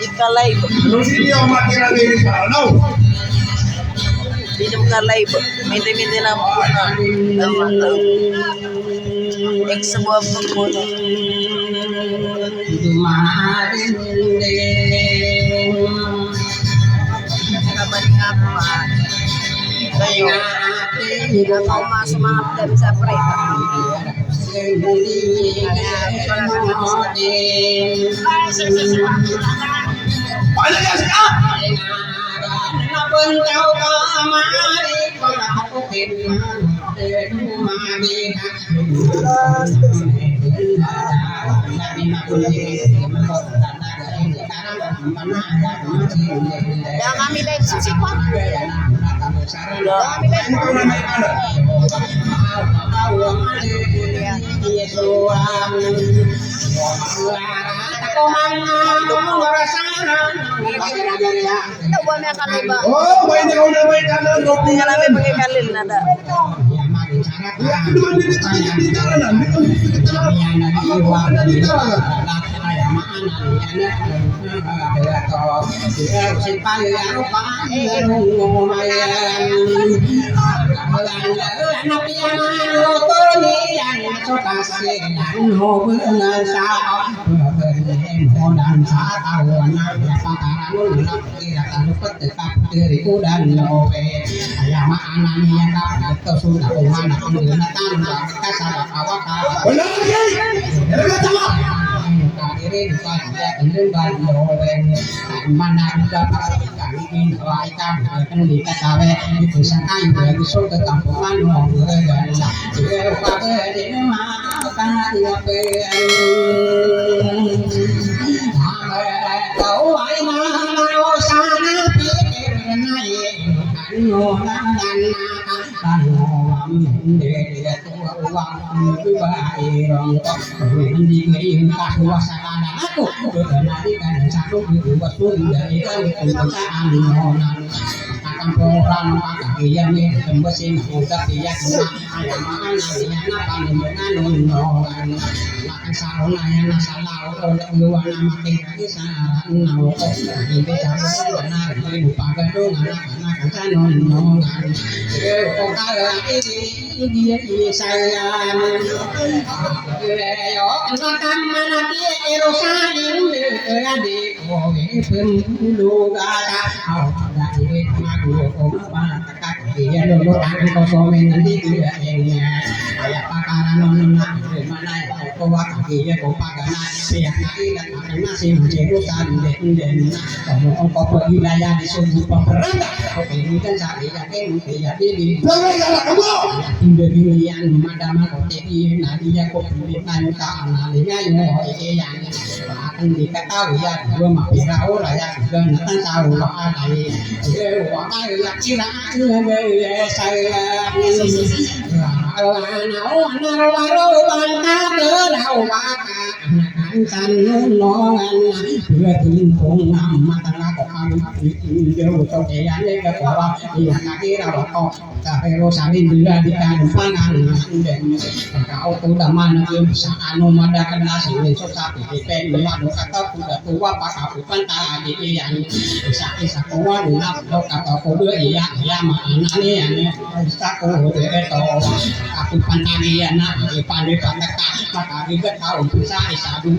Ikalay po. Minum kalay po. Minti-minti na po. Sebuah pembunuh. Kayo kau masuk maaf tidak bisa mereka. Yang kami lihat sih kok.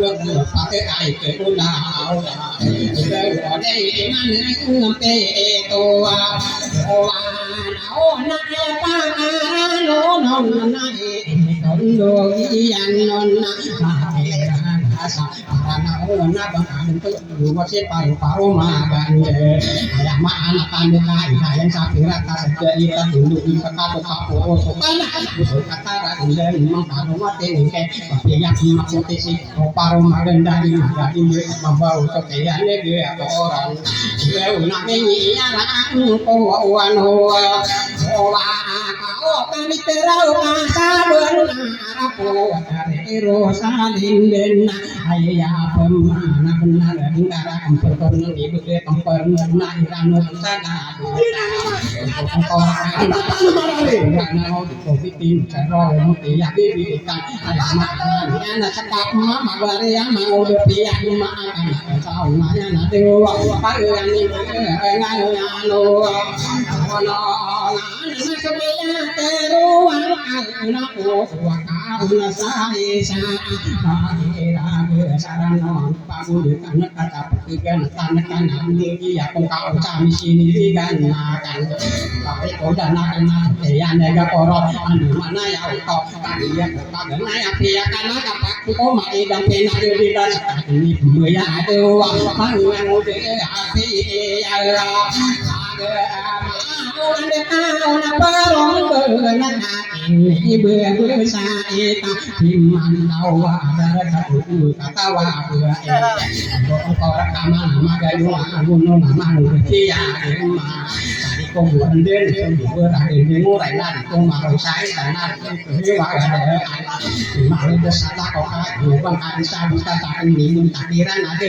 bước được phá cái ai cái cô nào đời ở đây ngăn tê tô ô nào nãy ta lỗ non nãy con đồ gian non Karena nak bangkan itu dua separuh paruh makan ayam anak kami kain yang sakira saja kita dulu di kata kapo sokana kata rakyat memang paruh mati ni tapi yang maksudnya sih paruh makan dari membawa kekayaan dia orang dia nak ini anak kawan kau kami terau kasaban aku dari rosalin den ayah pemana benar negara kemper ibu dia kemper benar rano sana orang karena covid ini cara mesti ya dibikin ayah makanya anak cakap mama bari yang mau berpiak makan kau nanya nanti apa yang ini ngano Nasabaya teruang aku wakau nasai sa sarana pagu kana kata pekigan tanakan lagi ya kau kami sini kan tapi kau dana ya nega korot mana ya kau dia kagana ya pia kana kapak kau mai dan pena di dalam ini buaya ada apa yang udah api ya Ona parong berenang ini berusaha iman tawa dari kata wabah orang kamar magayu gunung mangu kia rumah tadi kuburan den berada di murai lari kumaru saya tanah itu ada malu besar kau aku bangkan sabu kata ini takdiran ada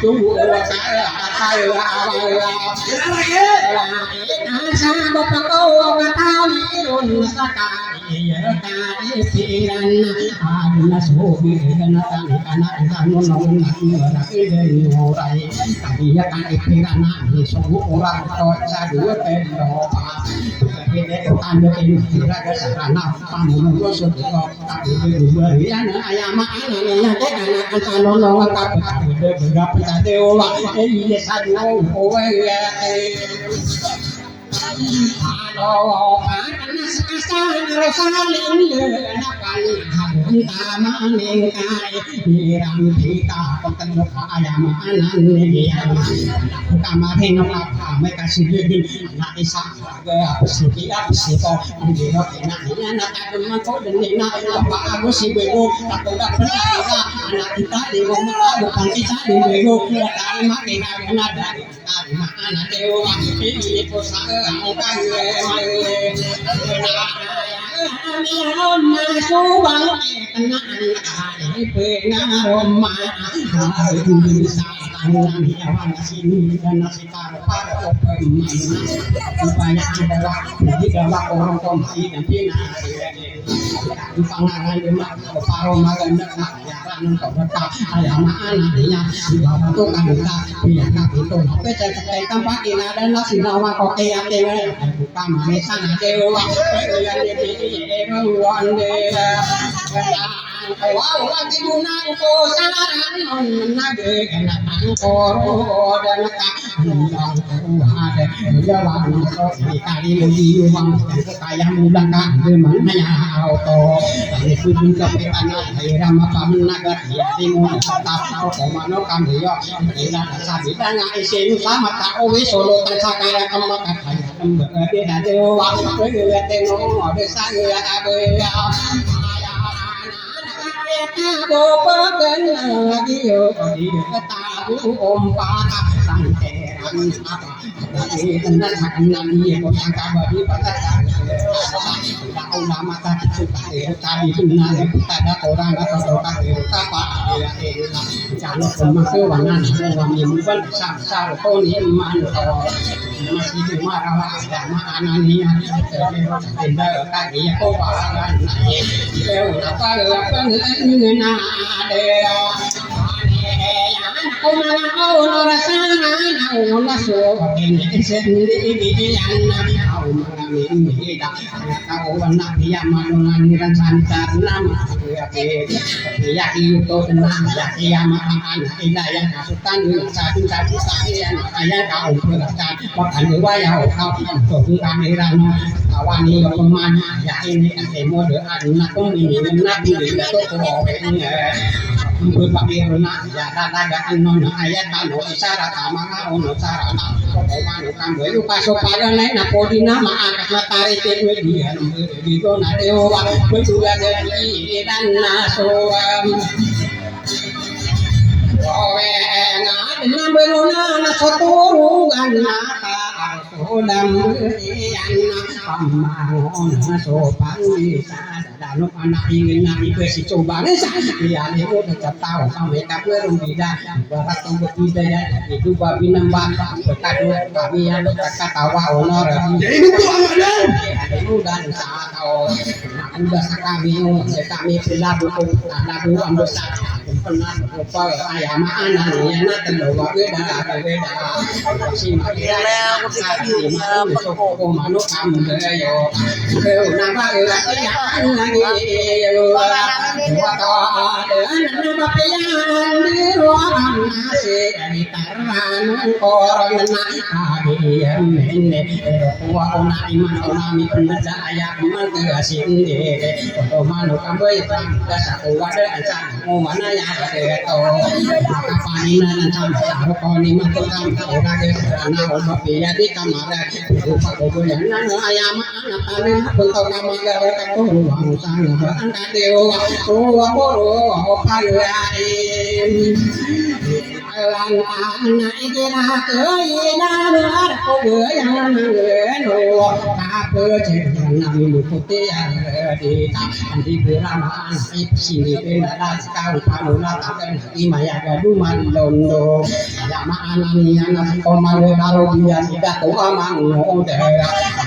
tunggu saya kata Sahabat kau katawi run sakari ya kari piran aduna sobi kana kana kanun non lagi dari murai tapi ya kari piran ni sobu orang tua sadua pendo Kita ando ini raga sarana pamun go so ko tapi beri ayam ana te kana kanun non tapi berapa tadi olah ini sadu owe Halo, karena sekarang rosalin lenakan utama nengkai dirang kita pengen ayam anan yang utama tengok apa mereka sendiri nak isak apa sih kok dia enaknya nak ada kau dan nak apa aku sih bego tak ada anak kita di rumah bukan kita di bego tak makin ada anak dewa ini posaka Masubang kenaan kali pengaroma bisa tangan jawan sini dan sekitar para pemain supaya adalah tidak orang komisi dan pina di pangangan demak paro maganda yaran kau tetap ayam anaknya itu kan kita biar itu apa cekai tampak ini ada nasi nawa kau kayak buka manisan dewa yang ini ruang dia Wow, lagi gunang ko saran on nage kenatan koro dan kandang ada jalan so kali lagi uang kaya mudah kan demanya auto ini pun kepetan ayam apa naga ya timur tak tahu mana kami yo tidak sabi tanya isin sama tak owe solo terkaya kemak kaya kembang dia ada uang tengok ada saya ada Aku pengen lagi yo di tahu ompak santeran apa tapi tentang makan lagi kok sangka bagi patah tahu nama tadi suka tadi benar ada orang atau apa jangan kemasukan wangi bukan besar koni iman masih cuma rawa makanan ini tidak kaki ya kok barang apa ngena ada kau malau rasana kau naso ini sendiri anak kau mengamin tidak kau anak dia manungan dan sancar nama ya itu tenang ya kiamat tidak yang kasutan satu saya kau berkat makan dua ya kau untuk kehadiran kawan ini kemana ya ini mode anak ini anak ini itu berpakaian ya dagang non ayat tanu isara kamanga ono sarana komano kambe lupa sopara naik napodina maakas matari tewe dia di dona dewa betul dari dan nasoam owe na beluna na soturungan naka sodam yang pamangon na sopan bisa danuk anak ingin nabi besi coba ya ini udah tahu sampai kapan tidak barat tunggu tidak ya itu babi nambah berkadu kami yang kata honor ini itu dan tahu udah kami peladu besar pernah lupa ayam anak ya terbawa beda si manu kamu yo nama lagi waktu nama pilihan di ruangan nasi dari taran koron diam ini tua iman onami pendaya mengasin manu kamu itu dasar wadah asal mana ya itu kapaninan sampai koni matukam lagi karena obat dia di kamar lupa kemudian ayam anak tani untuk kamar itu ruang sana berangkat dewa tua boro paluain anak ikira keinan aku yang ngeno apa jangan mengikuti di di beramaan sini benar sekali panuna takkan imaya gaduman londo sama anaknya anak komando karo dia tidak tahu amang udah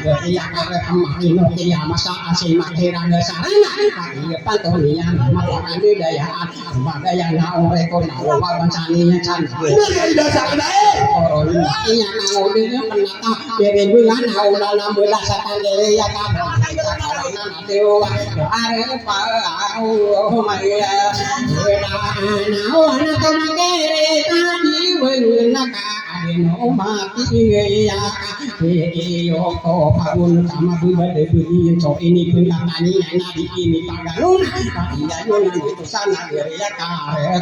jadi yang ada kemarin dia masa asing makhiran dasarnya dia pantonian makanan budayaan budaya nau rekon nau bangsaninya cantik orang ini nau dia penata dari bulan nau dalam bulan satan dari ya kan karena dewa are pau maya nau anak kemagere tadi wenaka no mati ya yo ko pagun sama bubade budi so ini pun tani nadi ini pagalun ya yo itu sana ya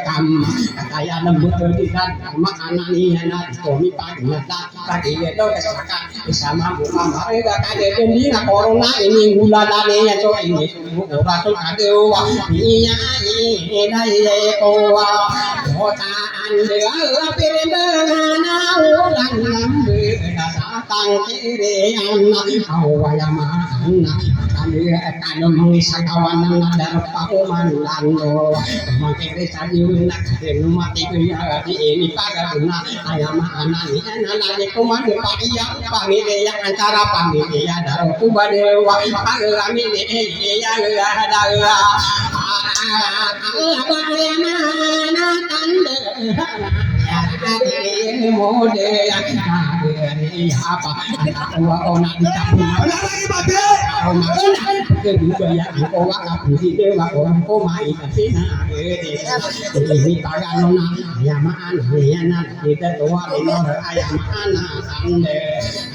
kam kaya lembut tidak makanan ini nadi komi pagi tadi itu kesaka sama mama ada kade ini corona ini bulanane ya so ini rasul kade wa iya ini dai ko wa hotaan de pirendana ulang nambe datang kiri anak awalama anak kami akan mengisahkan dan pakuman lando mengkiri sajiun nak mati kuya ini pagaruna ayam anak ini anak di kuman pakia pamilya antara pamilya daru kubadewa pagami ya ada ini mode yang dari apa tua orang dicabut lagi mati kedua ya orang budi dewa orang komai kasina ini pagan nona ayaman ayana kita tua minor ayaman ande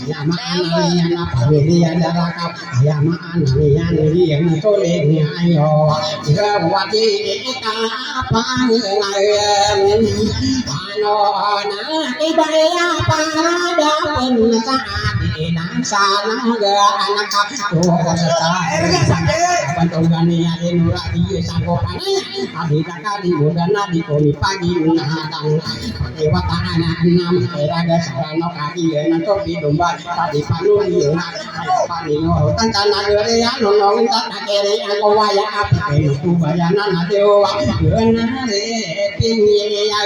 ayaman ayana pamilya darakap ayaman ayana yang tolengnya ayo gawati kita apa ngayam na ibaya parada pensaat inang sana ga anak to sa pantogan ya enura di sagopan abi kali modana di komi pagi nadang dewa tanah enam era sarana kaki na to di domba tadi panuli na panio tantana gere ya nonong tak kere aku waya apa tu bayana na dewa na re pingi ya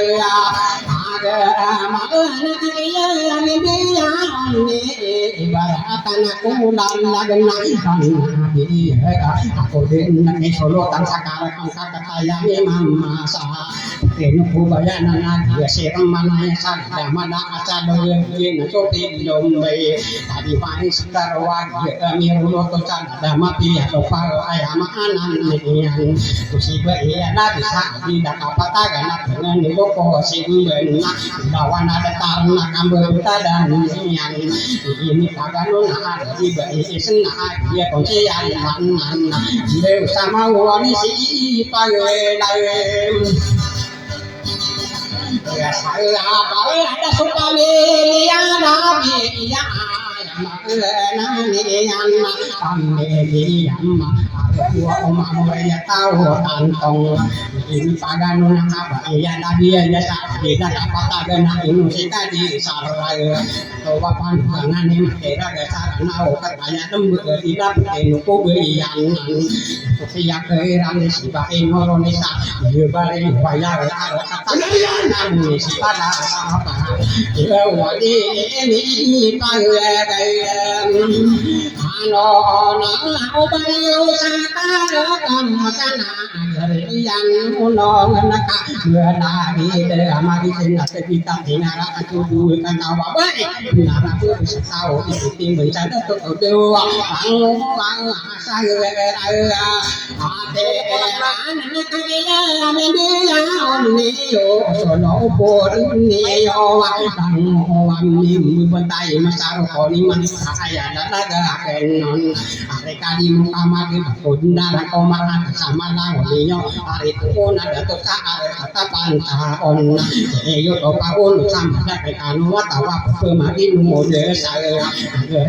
aku dengan solo tan sakara kang kakayane mamasa tenu kubayana nadia serang manaya sadda mana acado yen sopi dombe tadi pai sekar wagi mirulo to sadda mapi to pal ayama anan nian musiba iya na bisa tidak kapata gana dengan loko sing beuna lawan ada taruna kamberuta dan nian ini kagano na di bai senah dia konsian manan Deus sama wani si pagelaem ya saya ada supale ya nabi ya nani anna kami amma wa umma ya tahu antong ini pagano apa ya nabi ya tidak apa gana ini kita di saraya to papan ngane kira ga sarana o katanya temu tidak enuko berian supaya keran siba Indonesia bari bayar kata nan sipada apa ya wadi ini pagelaem ano na obayo sakara kamakana yang uno naka na di amari sina kita dinara aku du kana wabai nara tu bisa tahu itu bencana tu dewa ang saya ade ran kaya mendia onio sono borni yo kang wami bentai masaro koni man saya daga kenon mereka di muka mati bunda koma sama nyo hari itu ada tuh kata panta on yo to paun sama mereka nu tawa pemati mode saya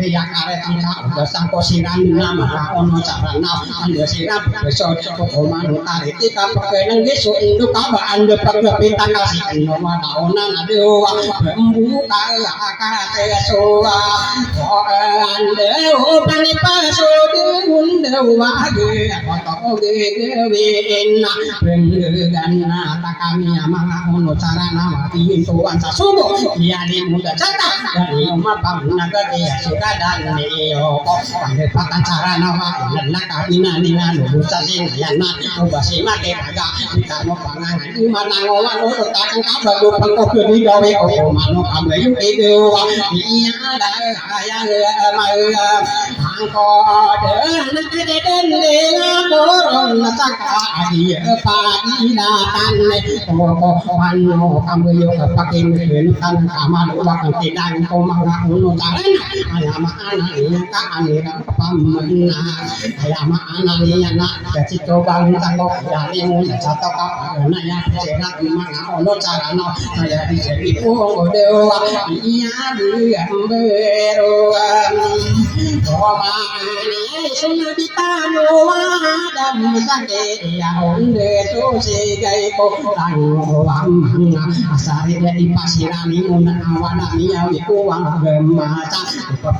ya kare tangka udah sangko siran nama ono sarana anda siram besok koma nu tari kita pakai nang gesu induk kaba anda pakai pita kasih nama tahunan ada membuka kate soa anda pani paso unda wage atau gewena penggana takami amang ono sarana mati tuan sasubo dia di muda cata dari rumah pamna gede suka dan neo pada pakan sarana wa nakabina ningan busa sing yana ubasi make kaga kita mau pangangan di mana ngowan ora takang kabar pangko di gawe kok mano kambe yu itu iya ada ayang angko de den de borong saka dia pagina tan ko pano kambe yu pakai men tan kamal wa kan ko manga uno taran ayama ana ka anira pamna ayama ana yana jadi coba tanggo dari mun satu ka na ya sera manga ono carano saya di sini dewa iya dia bero Romani sunabitano adam sake ya onde to segai ko tang wamna asari dari pasirani mun awana miya wiku wang gemaca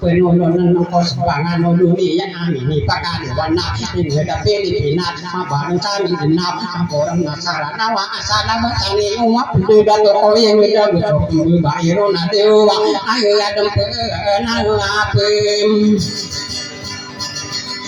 penonon ko sebangan dunia ini pakai warna ini ada Filipina barang kami genap orang Nasrani wa asana bacani umat beda to yang beda betul bayro na dewa ayo adem na apem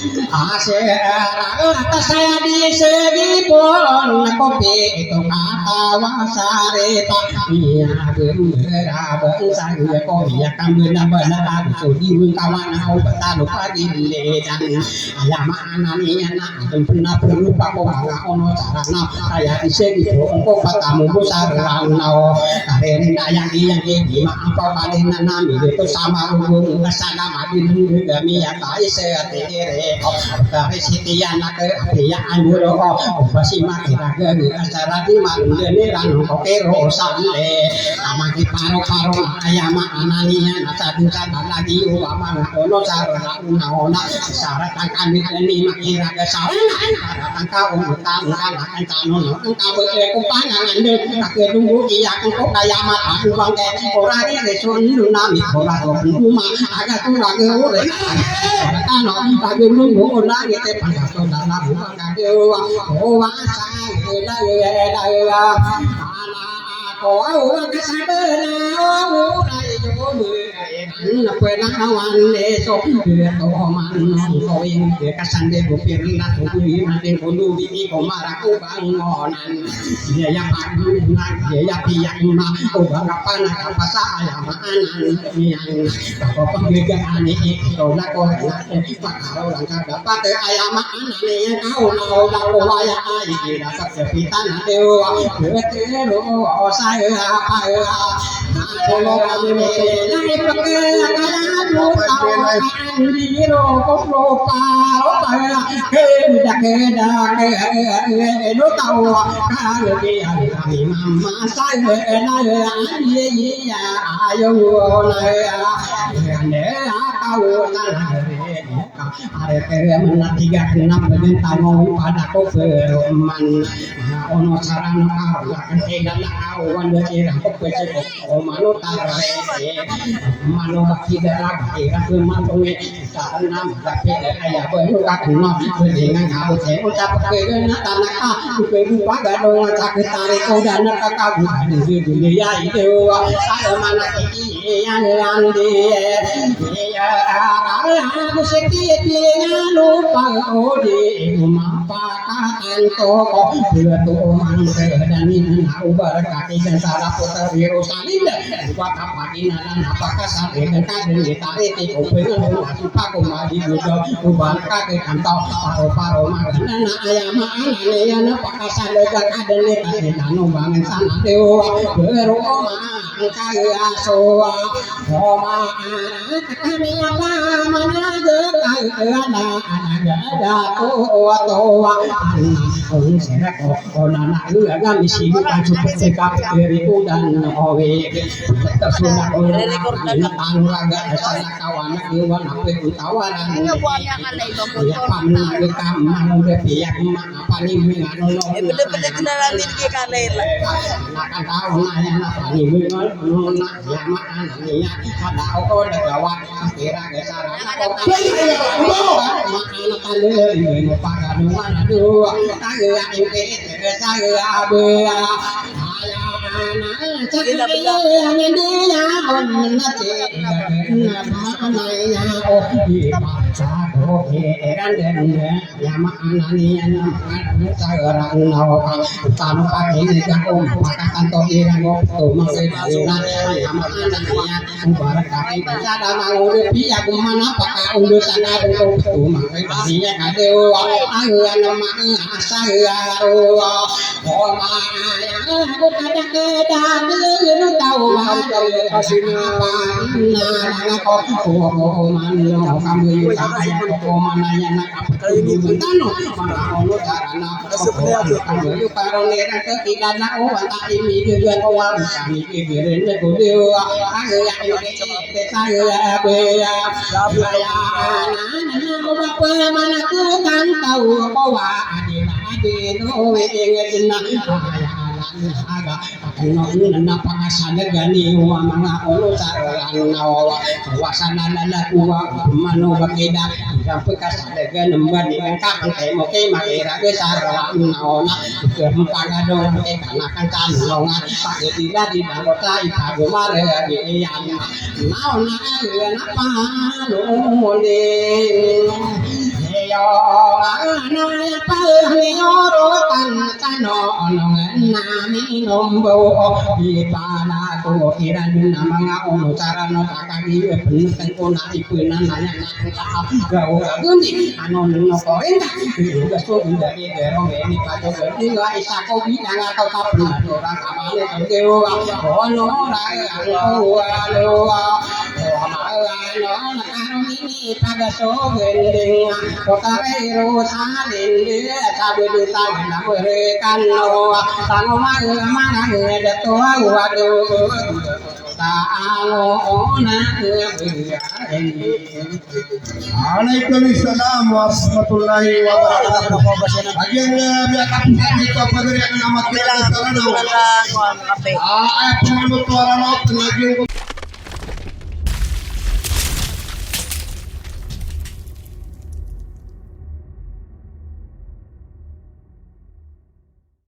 atas saya di segi pon kopi itu kata wasareta iya berapa saya kau ya kan benar-benar sudi kawan kau betul pagi ledan ayam anak ni anak pernah berlupa kau nggak ono sarana saya di segi pon kau katamu besar rano karena yang di maaf kau paling nami itu sama hubung kesana mati kami ya kai saya dari sini anak dia angguro basi makira ke acara di mandene ran kokero sale amaki paro-paro ayam anania satu lagi ulama ono cara una syarat kami ini makira ke sale tangka utang kan canon tangka be kumpangan ande ke tunggu iya kok kaya mah aku bangke ora ini sun nami ora rumah agak tu lagi ore kan lagi nunggu orang itu pada saudara bukan dewa oh wasa ko ka sa na o lai yo mười anh quên nắngวันđể cho người to man ko ing de ka san de go pir na ko wi na de ko lu bi ko ma ra ko bang ngo nan ya ya pa na ya ya pi ya ma ko ba ka pa na ka pa sa ya ma anan yang ko pa ge ga ani e ko na ko na pa ka ro lang ka da pa te aya ma anan ne ya ka o na ko wa ya ai ge da pa ke pi ta na de o de te ro o sa ya pa ya ko lo ka ni ne pa ke ka lu ta an di ro ko lo pa ro pa ke da ke lo ta ka le ke ya ni ma sa na an ye ye ya ayo na ya ne ta o ta na re are ke man tiga enam dengan tamu pada ko man ono sarana ka ya kan e dan na o wan de ra ko pe se ko mano ta re mano ba ki da ra ke ra ko man ko e ta nam ka pe aya ko no ka no bi ko de ngang ha o se o ta pe na ta na ka pe bu ba ga do ta ke ta re ko da na ka ka bu de de ya i de o sa ma na ki ya an de ya ko se ki ti na lu pa o de ma pa ka an to ko tu man ke dan ni na u ba ka ke dan sara ko ta ro sa ni de wa ka pa ni na na pa ka sa de ka de ta re ti ko pe na su pa ko ma di do u ba ka ke kan to pa ro ma na na aya ma na ne ya na pa ka sa de ka de le ta de na no ba ngan sa na de o ro ma ka ya so ho ma ka ni ya pa ma na de ka na da to ông sẽ có là nãy nữa gam đi xí đang chụp cái cặp dari udan owe tersudah orang tang raga sana kawan dia wan apa itu tawaran ya pamna ke kamang udah piak mak apa ni mingan no bener-bener kenalan dia kali lah nak tahu nanya apa ni mingan no nak ya mak anaknya ada kau dah gawat kira ke sarana mak anak kali ini pakai mana dua saya ini saya bea napakasana gani wa mga ulo saran nawa wasana lala uwa mano bakida sampai kasana gani mbani ka kai mo kai makira ke saran nawa ke mpagado ke kana kan kan longa pake dila di bangota ipa gumare ge yang nawa na pa lo mole yo na pa yo ro tan kano na mi nombo di pana ko kiran na mga ono sarana takagi penten ko na ipuna na gawo gundi ano no ko enta ga so unda di ro me ni pa to di ga isa ko bi na ka ka puna to ra ka ma le to ke o ono ra o alo o ma no na ka ni pa ga so gending ko ta re ro sa den de ta be de ta na re kan no ta no ma ma người đã tua qua đâu ta alo na Waalaikumsalam warahmatullahi wabarakatuh. Agen biya kapten dito pagari ang nama kita sa ano. Ay pamano to arano nagyo ko